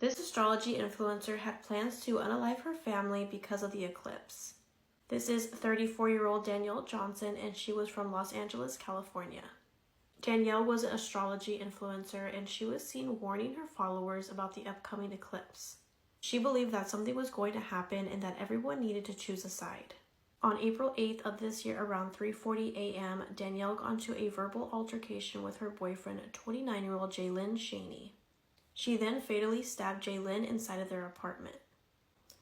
This astrology influencer had plans to unalive her family because of the eclipse. This is 34-year-old Danielle Johnson, and she was from Los Angeles, California. Danielle was an astrology influencer, and she was seen warning her followers about the upcoming eclipse. She believed that something was going to happen and that everyone needed to choose a side. On April 8th of this year, around 3:40 a.m., Danielle got into a verbal altercation with her boyfriend, 29-year-old Jaylyn Shaney. She then fatally stabbed Jaylyn inside of their apartment.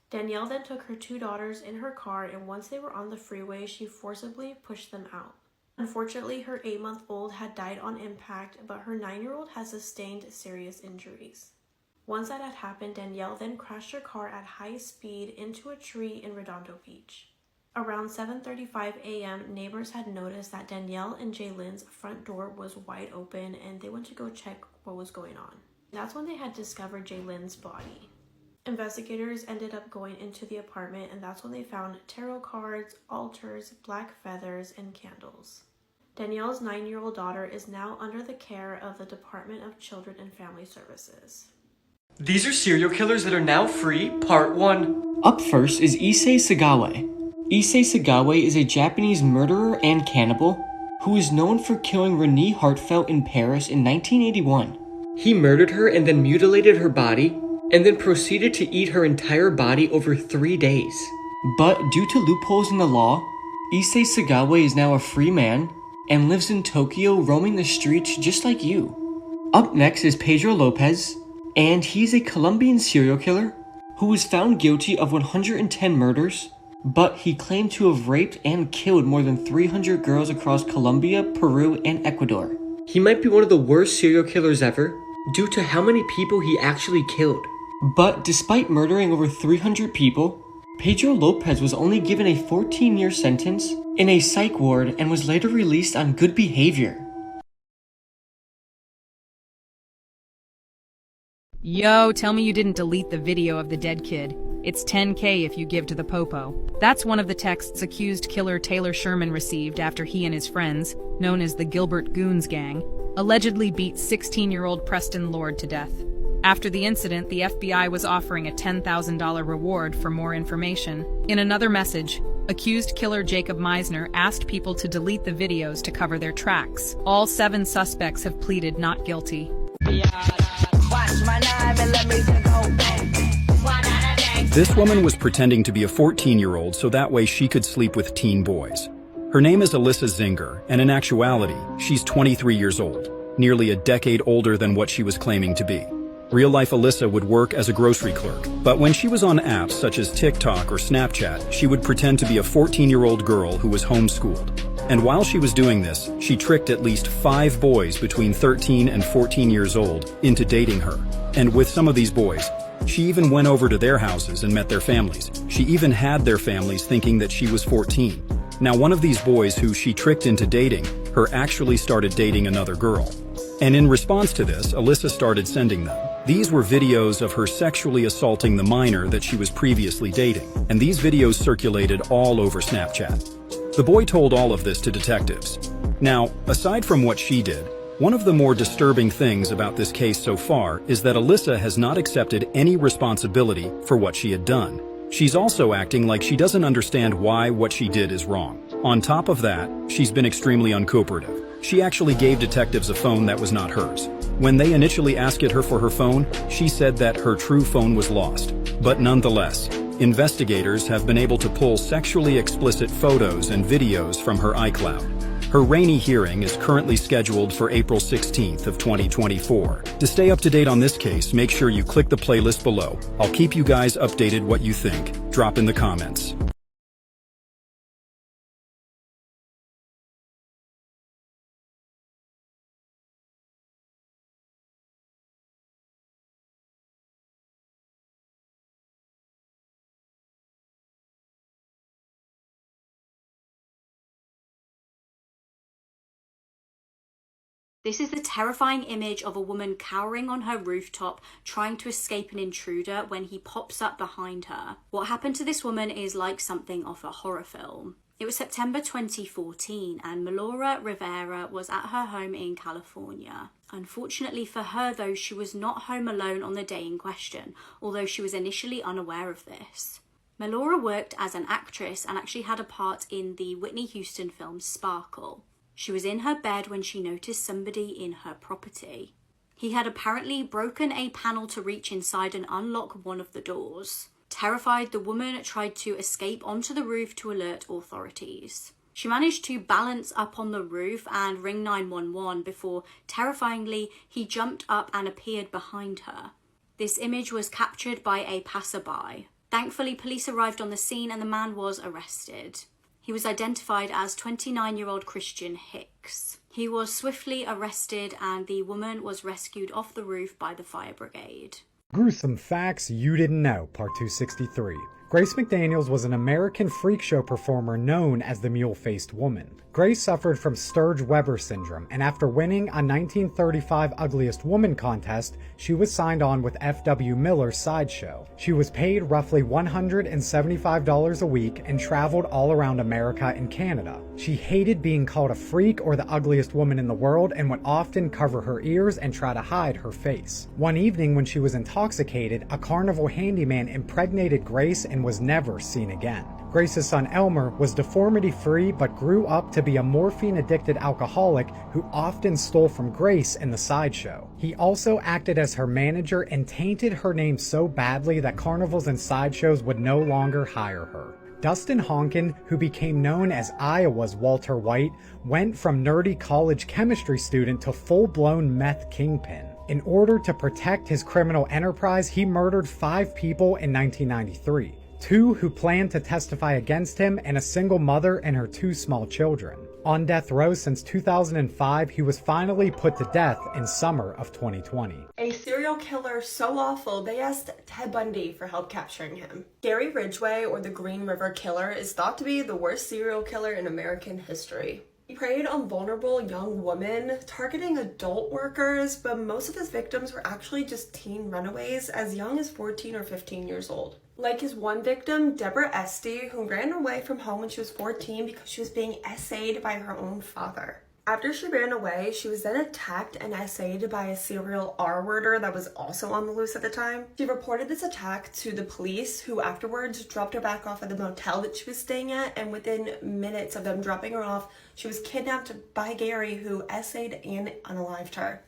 Danielle then took her 2 daughters in her car, and once they were on the freeway, she forcibly pushed them out. Unfortunately, her 8-month-old had died on impact, but her 9-year-old has sustained serious injuries. Once that had happened, Danielle then crashed her car at high speed into a tree in Redondo Beach. Around 7:35 a.m., neighbors had noticed that Danielle and Jaylyn's front door was wide open, and they went to go check what was going on. That's when they had discovered Jaylyn's body. Investigators ended up going into the apartment, and that's when they found tarot cards, altars, black feathers, and candles. Danielle's 9-year-old daughter is now under the care of the Department of Children and Family Services. These are serial killers that are now free, part 1. Up first is Issei Sagawa. Issei Sagawa is a Japanese murderer and cannibal who is known for killing Renée Hartfelt in Paris in 1981. He murdered her and then mutilated her body, and then proceeded to eat her entire body over 3 days. But due to loopholes in the law, Issei Sagawa is now a free man and lives in Tokyo roaming the streets just like you. Up next is Pedro Lopez, and he's a Colombian serial killer who was found guilty of 110 murders, but he claimed to have raped and killed more than 300 girls across Colombia, Peru, and Ecuador. He might be one of the worst serial killers ever due to how many people he actually killed. But despite murdering over 300 people, Pedro Lopez was only given a 14-year sentence in a psych ward and was later released on good behavior. Yo, tell me you didn't delete the video of the dead kid. It's $10K if you give to the popo. That's one of the texts accused killer Taylor Sherman received after he and his friends, known as the Gilbert Goons Gang, allegedly beat 16-year-old Preston Lord to death. After the incident, the FBI was offering a $10,000 reward for more information. In another message, accused killer Jacob Meisner asked people to delete the videos to cover their tracks. All 7 suspects have pleaded not guilty. This woman was pretending to be a 14-year-old so that way she could sleep with teen boys. Her name is Alyssa Zinger, and in actuality, she's 23 years old, nearly a decade older than what she was claiming to be. Real-life Alyssa would work as a grocery clerk, but when she was on apps such as TikTok or Snapchat, she would pretend to be a 14-year-old girl who was homeschooled. And while she was doing this, she tricked at least 5 boys between 13 and 14 years old into dating her. And with some of these boys, she even went over to their houses and met their families. She even had their families thinking that she was 14. Now, one of these boys who she tricked into dating her actually started dating another girl. And in response to this, Alyssa started sending them. These were videos of her sexually assaulting the minor that she was previously dating, and these videos circulated all over Snapchat. The boy told all of this to detectives. Now, aside from what she did, one of the more disturbing things about this case so far is that Alyssa has not accepted any responsibility for what she had done. She's also acting like she doesn't understand why what she did is wrong. On top of that, she's been extremely uncooperative. She actually gave detectives a phone that was not hers. When they initially asked her for her phone, she said that her true phone was lost. But nonetheless, investigators have been able to pull sexually explicit photos and videos from her iCloud. Her Rainey hearing is currently scheduled for April 16th of 2024. To stay up to date on this case, make sure you click the playlist below. I'll keep you guys updated what you think. Drop in the comments. This is the terrifying image of a woman cowering on her rooftop, trying to escape an intruder when he pops up behind her. What happened to this woman is like something off a horror film. It was September 2014 and Melora Rivera was at her home in California. Unfortunately for her though, she was not home alone on the day in question, although she was initially unaware of this. Melora worked as an actress and actually had a part in the Whitney Houston film Sparkle. She was in her bed when she noticed somebody in her property. He had apparently broken a panel to reach inside and unlock one of the doors. Terrified, the woman tried to escape onto the roof to alert authorities. She managed to balance up on the roof and ring 911 before, terrifyingly, he jumped up and appeared behind her. This image was captured by a passerby. Thankfully, police arrived on the scene and the man was arrested. He was identified as 29-year-old Christian Hicks. He was swiftly arrested and the woman was rescued off the roof by the fire brigade. Gruesome Facts You Didn't Know, Part 263. Grace McDaniels was an American freak show performer known as the Mule-Faced Woman. Grace suffered from Sturge-Weber syndrome, and after winning a 1935 Ugliest Woman contest, she was signed on with F.W. Miller's sideshow. She was paid roughly $175 a week and traveled all around America and Canada. She hated being called a freak or the ugliest woman in the world and would often cover her ears and try to hide her face. One evening when she was intoxicated, a carnival handyman impregnated Grace and was never seen again. Grace's son Elmer was deformity-free but grew up to be a morphine-addicted alcoholic who often stole from Grace in the sideshow. He also acted as her manager and tainted her name so badly that carnivals and sideshows would no longer hire her. Dustin Honkin, who became known as Iowa's Walter White, went from nerdy college chemistry student to full-blown meth kingpin. In order to protect his criminal enterprise, he murdered 5 people in 1993. 2 who planned to testify against him, and a single mother and her 2 small children. On death row since 2005, he was finally put to death in summer of 2020. A serial killer so awful, they asked Ted Bundy for help capturing him. Gary Ridgway, or the Green River Killer, is thought to be the worst serial killer in American history. He preyed on vulnerable young women, targeting adult workers, but most of his victims were actually just teen runaways as young as 14 or 15 years old. Like his one victim, Deborah Esty, who ran away from home when she was 14 because she was being essayed by her own father. After she ran away, she was then attacked and essayed by a serial R-worder that was also on the loose at the time. She reported this attack to the police, who afterwards dropped her back off at the motel that she was staying at, and within minutes of them dropping her off, she was kidnapped by Gary, who essayed and unalived her.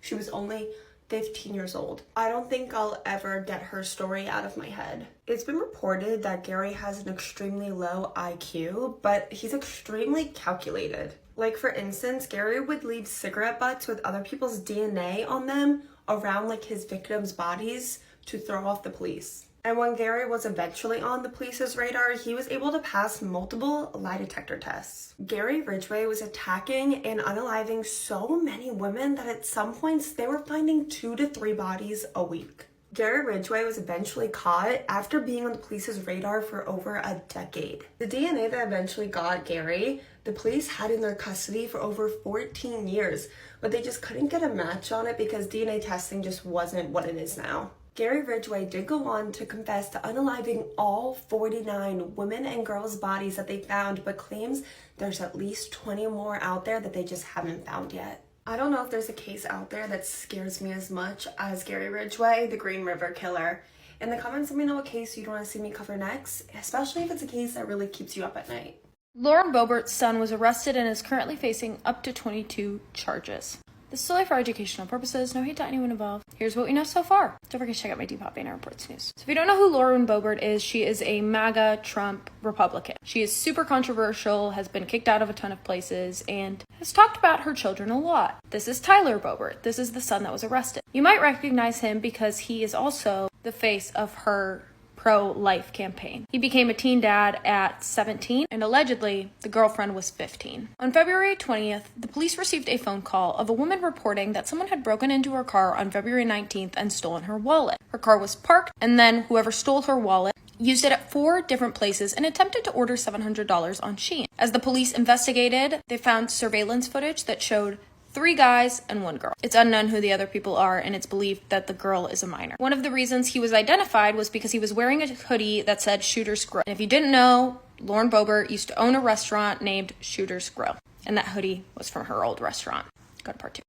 She was only 15 years old. I don't think I'll ever get her story out of my head. It's been reported that Gary has an extremely low IQ, but he's extremely calculated. Like, for instance, Gary would leave cigarette butts with other people's DNA on them around like his victims' bodies to throw off the police. And when Gary was eventually on the police's radar, he was able to pass multiple lie detector tests. Gary Ridgway was attacking and unaliving so many women that at some points they were finding 2 to 3 bodies a week. Gary Ridgway was eventually caught after being on the police's radar for over a decade. The DNA that eventually got Gary, the police had in their custody for over 14 years, but they just couldn't get a match on it because DNA testing just wasn't what it is now. Gary Ridgway did go on to confess to unaliving all 49 women and girls' bodies that they found, but claims there's at least 20 more out there that they just haven't found yet. I don't know if there's a case out there that scares me as much as Gary Ridgway, the Green River Killer. In the comments, let me know what case you'd want to see me cover next, especially if it's a case that really keeps you up at night. Lauren Bobert's son was arrested and is currently facing up to 22 charges. This is solely for educational purposes, no hate to anyone involved. Here's what we know so far. Don't forget to check out my Depop Banner Reports news. So if you don't know who Lauren Bobert is, she is a MAGA Trump Republican. She is super controversial, has been kicked out of a ton of places, and has talked about her children a lot. This is Tyler Bobert. This is the son that was arrested. You might recognize him because he is also the face of her pro-life campaign. He became a teen dad at 17, and allegedly, the girlfriend was 15. On February 20th, the police received a phone call of a woman reporting that someone had broken into her car on February 19th and stolen her wallet. Her car was parked, and then whoever stole her wallet used it at 4 different places and attempted to order $700 on Shein. As the police investigated, they found surveillance footage that showed 3 guys and 1 girl. It's unknown who the other people are, and it's believed that the girl is a minor. One of the reasons he was identified was because he was wearing a hoodie that said Shooter's Grill. And if you didn't know, Lauren Bobert used to own a restaurant named Shooter's Grill, and that hoodie was from her old restaurant. Go to part 2.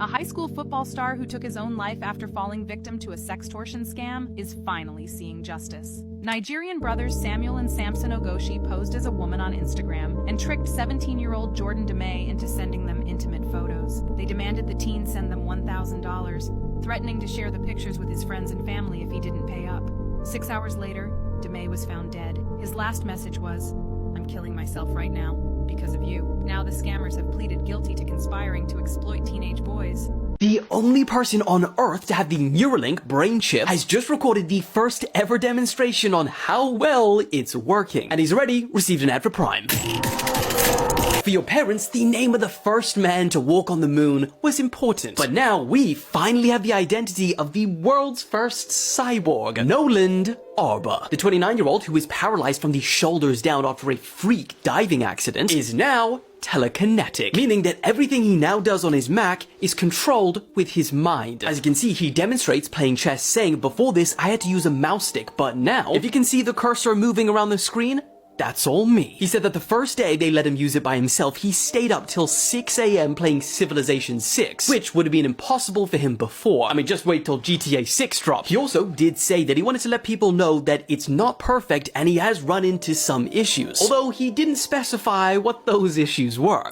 A high school football star who took his own life after falling victim to a sextortion scam is finally seeing justice. Nigerian brothers Samuel and Samson Ogoshi posed as a woman on Instagram and tricked 17-year-old Jordan Deay into sending them intimate photos. They demanded the teen send them $1,000, threatening to share the pictures with his friends and family if he didn't pay up. 6 hours later, Deay was found dead. His last message was, "I'm killing myself right now. Because of you." Now the scammers have pleaded guilty to conspiring to exploit teenage boys. The only person on Earth to have the Neuralink brain chip has just recorded the first ever demonstration on how well it's working. And he's already received an ad for Prime. For your parents, the name of the first man to walk on the moon was important. But now we finally have the identity of the world's first cyborg, Noland Arba. The 29-year-old, who was paralyzed from the shoulders down after a freak diving accident, is now telekinetic, meaning that everything he now does on his Mac is controlled with his mind. As you can see, he demonstrates playing chess, saying, "Before this, I had to use a mouse stick, but now, if you can see the cursor moving around the screen, that's all me." He said that the first day they let him use it by himself, he stayed up till 6 a.m. playing Civilization 6, which would have been impossible for him before. I mean, just wait till GTA 6 dropped. He also did say that he wanted to let people know that it's not perfect and he has run into some issues, although he didn't specify what those issues were.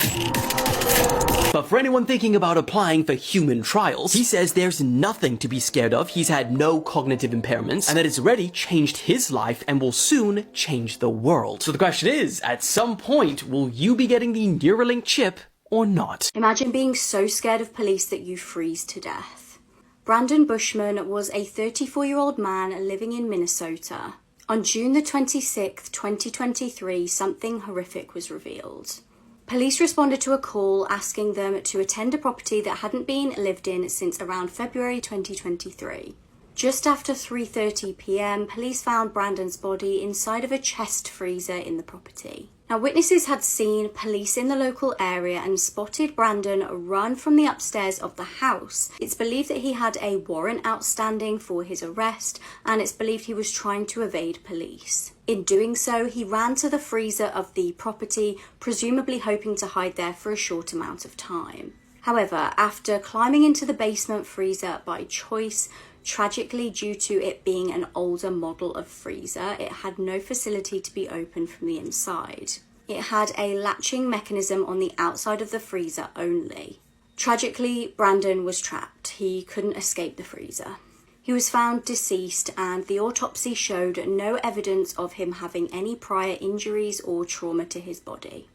But for anyone thinking about applying for human trials, he says there's nothing to be scared of, he's had no cognitive impairments, and that it's already changed his life and will soon change the world. So the question is, at some point, will you be getting the Neuralink chip or not? Imagine being so scared of police that you freeze to death. Brandon Bushman was a 34-year-old man living in Minnesota. On June the 26th, 2023, something horrific was revealed. Police responded to a call asking them to attend a property that hadn't been lived in since around February 2023. Just after 3:30 p.m, police found Brandon's body inside of a chest freezer in the property. Now, witnesses had seen police in the local area and spotted Brandon run from the upstairs of the house. It's believed that he had a warrant outstanding for his arrest, and it's believed he was trying to evade police. In doing so, he ran to the freezer of the property, presumably hoping to hide there for a short amount of time. However, after climbing into the basement freezer by choice, tragically due to it being an older model of freezer, it had no facility to be opened from the inside. It had a latching mechanism on the outside of the freezer only. Tragically, Brandon was trapped. He couldn't escape the freezer. He was found deceased, and the autopsy showed no evidence of him having any prior injuries or trauma to his body.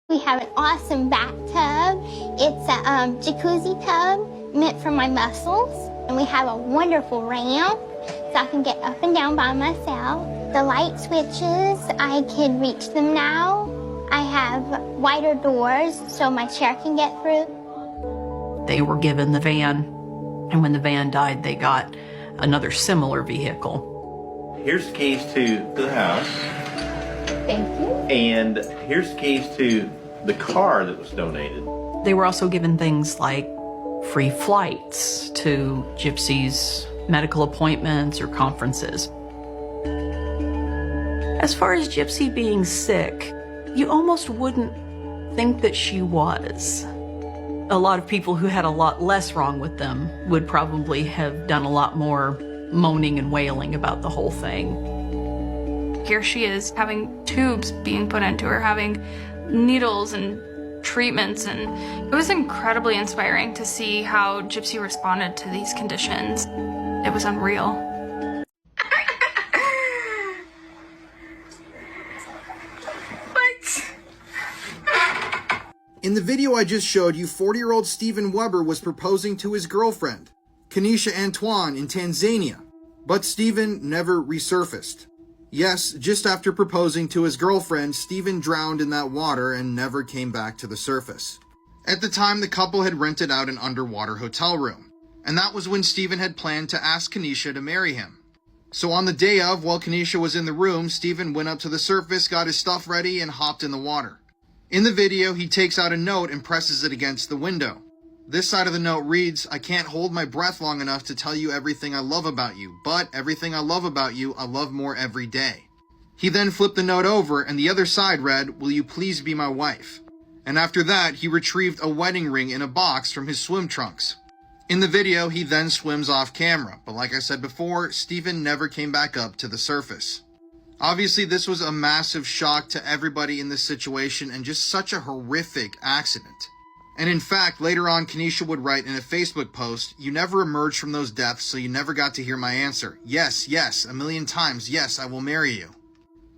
We have an awesome bathtub. It's a jacuzzi tub meant for my muscles. And we have a wonderful ramp so I can get up and down by myself. The light switches, I can reach them now. I have wider doors so my chair can get through. They were given the van, and when the van died, they got another similar vehicle. Here's the keys to the house. Thank you. And here's the keys to the car that was donated. They were also given things like free flights to Gypsy's medical appointments or conferences. As far as Gypsy being sick, you almost wouldn't think that she was. A lot of people who had a lot less wrong with them would probably have done a lot more moaning and wailing about the whole thing. Here she is having tubes being put into her, having needles and treatments, and it was incredibly inspiring to see how Gypsy responded to these conditions. It was unreal. In the video I just showed you, 40-year-old Stephen Weber was proposing to his girlfriend, Kenesha Antoine, in Tanzania, but Stephen never resurfaced. Yes, just after proposing to his girlfriend, Stephen drowned in that water and never came back to the surface. At the time, the couple had rented out an underwater hotel room, and that was when Stephen had planned to ask Kenesha to marry him. So on the day of, while Kenesha was in the room, Stephen went up to the surface, got his stuff ready, and hopped in the water. In the video, he takes out a note and presses it against the window. This side of the note reads, "I can't hold my breath long enough to tell you everything I love about you, but everything I love about you, I love more every day." He then flipped the note over, and the other side read, "Will you please be my wife?" And after that, he retrieved a wedding ring in a box from his swim trunks. In the video, he then swims off camera, but like I said before, Stephen never came back up to the surface. Obviously, this was a massive shock to everybody in this situation and just such a horrific accident. And in fact, later on, Kenesha would write in a Facebook post, "You never emerged from those depths, so you never got to hear my answer. Yes, yes, a million times, yes, I will marry you."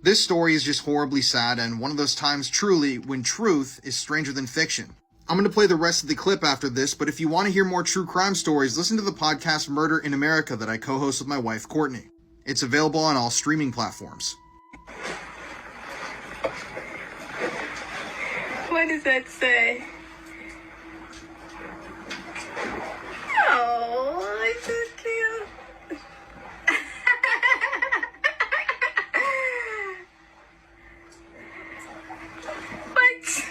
This story is just horribly sad and one of those times truly when truth is stranger than fiction. I'm going to play the rest of the clip after this, but if you want to hear more true crime stories, listen to the podcast Murder in America that I co-host with my wife, Courtney. It's available on all streaming platforms. What does that say? Oh, it's so cute. What?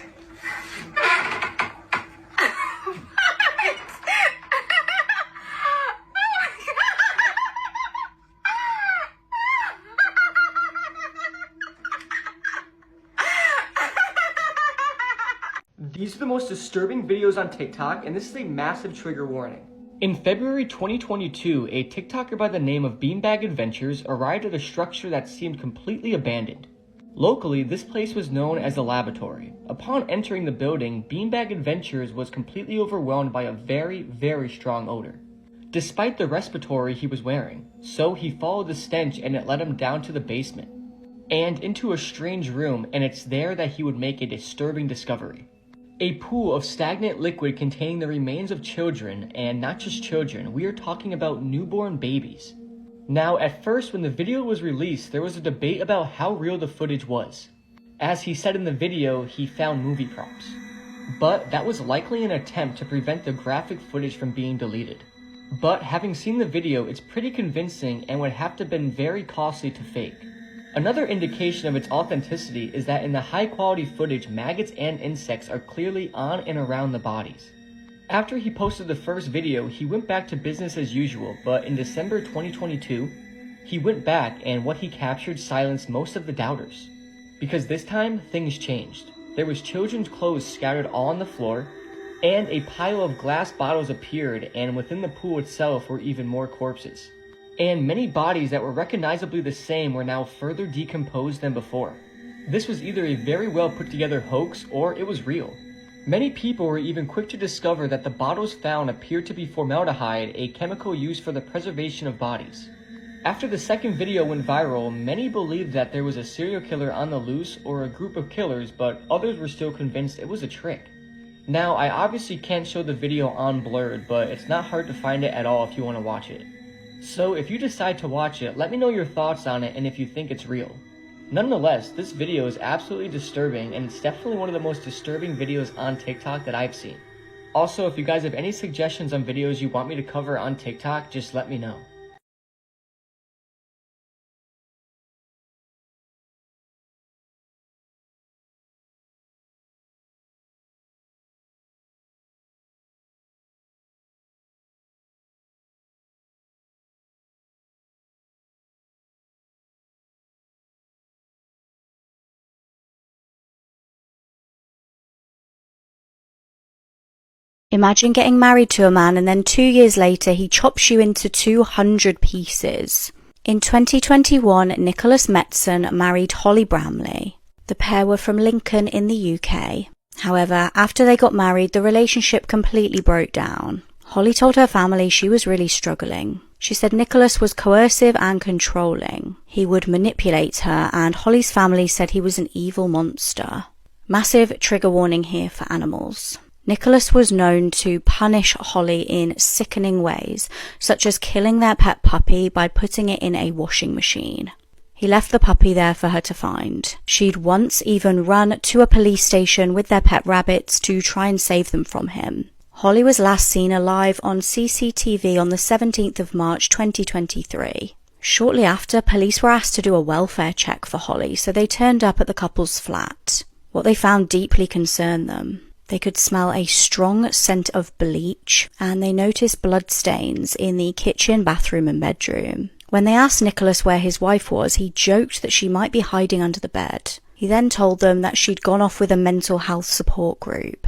These are the most disturbing videos on TikTok, and this is a massive trigger warning. In February 2022, a TikToker by the name of Beanbag Adventures arrived at a structure that seemed completely abandoned. Locally, this place was known as a laboratory. Upon entering the building, Beanbag Adventures was completely overwhelmed by a very, very strong odor, despite the respiratory he was wearing. So he followed the stench and it led him down to the basement and into a strange room, and it's there that he would make a disturbing discovery. A pool of stagnant liquid containing the remains of children, and not just children, we are talking about newborn babies. Now, at first when the video was released, there was a debate about how real the footage was. As he said in the video, he found movie props. But that was likely an attempt to prevent the graphic footage from being deleted. But having seen the video, it's pretty convincing and would have to have been very costly to fake. Another indication of its authenticity is that in the high quality footage, maggots and insects are clearly on and around the bodies. After he posted the first video, he went back to business as usual, but in December 2022, he went back and what he captured silenced most of the doubters. Because this time, things changed. There was children's clothes scattered all on the floor, and a pile of glass bottles appeared, and within the pool itself were even more corpses. And many bodies that were recognizably the same were now further decomposed than before. This was either a very well put together hoax or it was real. Many people were even quick to discover that the bottles found appeared to be formaldehyde, a chemical used for the preservation of bodies. After the second video went viral, many believed that there was a serial killer on the loose or a group of killers, but others were still convinced it was a trick. Now, I obviously can't show the video on blurred, but it's not hard to find it at all if you want to watch it. So if you decide to watch it, let me know your thoughts on it and if you think it's real. Nonetheless, this video is absolutely disturbing, and it's definitely one of the most disturbing videos on TikTok that I've seen. Also, if you guys have any suggestions on videos you want me to cover on TikTok, just let me know. Imagine getting married to a man and then 2 years later he chops you into 200 pieces. In 2021, Nicholas Metzen married Holly Bramley. The pair were from Lincoln in the UK. However, after they got married, the relationship completely broke down. Holly told her family she was really struggling. She said Nicholas was coercive and controlling. He would manipulate her, and Holly's family said he was an evil monster. Massive trigger warning here for animals. Nicholas was known to punish Holly in sickening ways, such as killing their pet puppy by putting it in a washing machine. He left the puppy there for her to find. She'd once even run to a police station with their pet rabbits to try and save them from him. Holly was last seen alive on CCTV on the 17th of March 2023. Shortly after, police were asked to do a welfare check for Holly, so they turned up at the couple's flat. What they found deeply concerned them. They could smell a strong scent of bleach, and they noticed bloodstains in the kitchen, bathroom and bedroom. When they asked Nicholas where his wife was, he joked that she might be hiding under the bed. He then told them that she'd gone off with a mental health support group.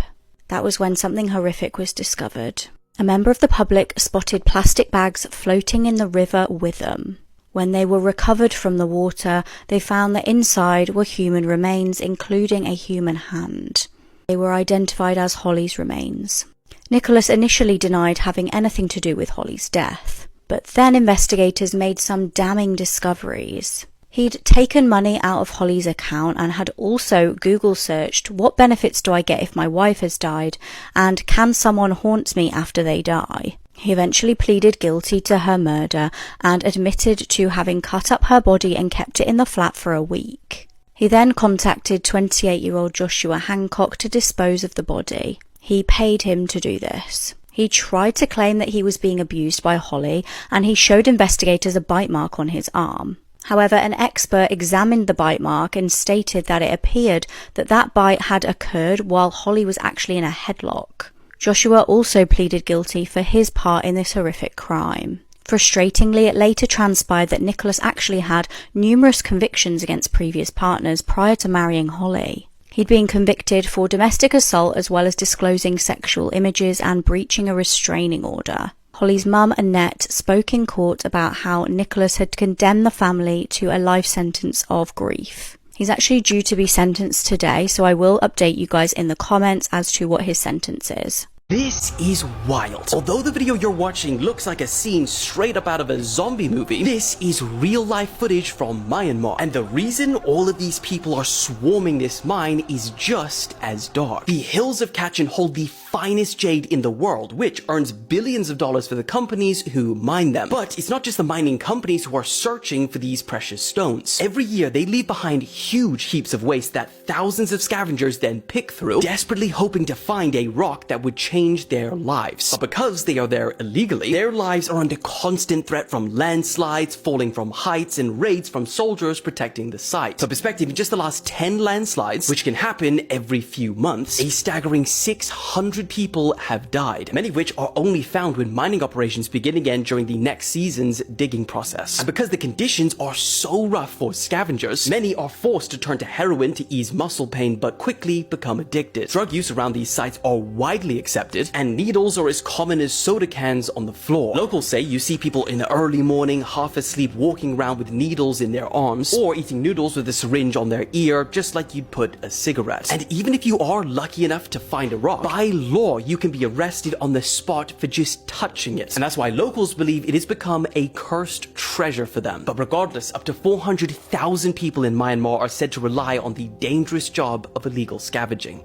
That was when something horrific was discovered. A member of the public spotted plastic bags floating in the river with them. When they were recovered from the water, they found that inside were human remains, including a human hand. They were identified as Holly's remains. Nicholas initially denied having anything to do with Holly's death. But then investigators made some damning discoveries. He'd taken money out of Holly's account and had also Google searched, what benefits do I get if my wife has died, and can someone haunt me after they die? He eventually pleaded guilty to her murder and admitted to having cut up her body and kept it in the flat for a week. He then contacted 28-year-old Joshua Hancock to dispose of the body. He paid him to do this. He tried to claim that he was being abused by Holly, and he showed investigators a bite mark on his arm. However, an expert examined the bite mark and stated that it appeared that that bite had occurred while Holly was actually in a headlock. Joshua also pleaded guilty for his part in this horrific crime. Frustratingly, it later transpired that Nicholas actually had numerous convictions against previous partners prior to marrying Holly. He'd been convicted for domestic assault as well as disclosing sexual images and breaching a restraining order. Holly's mum, Annette, spoke in court about how Nicholas had condemned the family to a life sentence of grief. He's actually due to be sentenced today, so I will update you guys in the comments as to what his sentence is. This is wild. Although the video you're watching looks like a scene straight up out of a zombie movie, this is real life footage from Myanmar. And the reason all of these people are swarming this mine is just as dark. The hills of Kachin hold the finest jade in the world, which earns billions of dollars for the companies who mine them. But it's not just the mining companies who are searching for these precious stones. Every year they leave behind huge heaps of waste that thousands of scavengers then pick through, desperately hoping to find a rock that would change their lives. But because they are there illegally, their lives are under constant threat from landslides, falling from heights, and raids from soldiers protecting the site. For perspective, in just the last 10 landslides, which can happen every few months, a staggering 600 people have died, many of which are only found when mining operations begin again during the next season's digging process. And because the conditions are so rough for scavengers, many are forced to turn to heroin to ease muscle pain but quickly become addicted. Drug use around these sites are widely accepted, and needles are as common as soda cans on the floor. Locals say you see people in the early morning, half asleep, walking around with needles in their arms, or eating noodles with a syringe on their ear, just like you'd put a cigarette. And even if you are lucky enough to find a rock, by law, you can be arrested on the spot for just touching it. And that's why locals believe it has become a cursed treasure for them. But regardless, up to 400,000 people in Myanmar are said to rely on the dangerous job of illegal scavenging.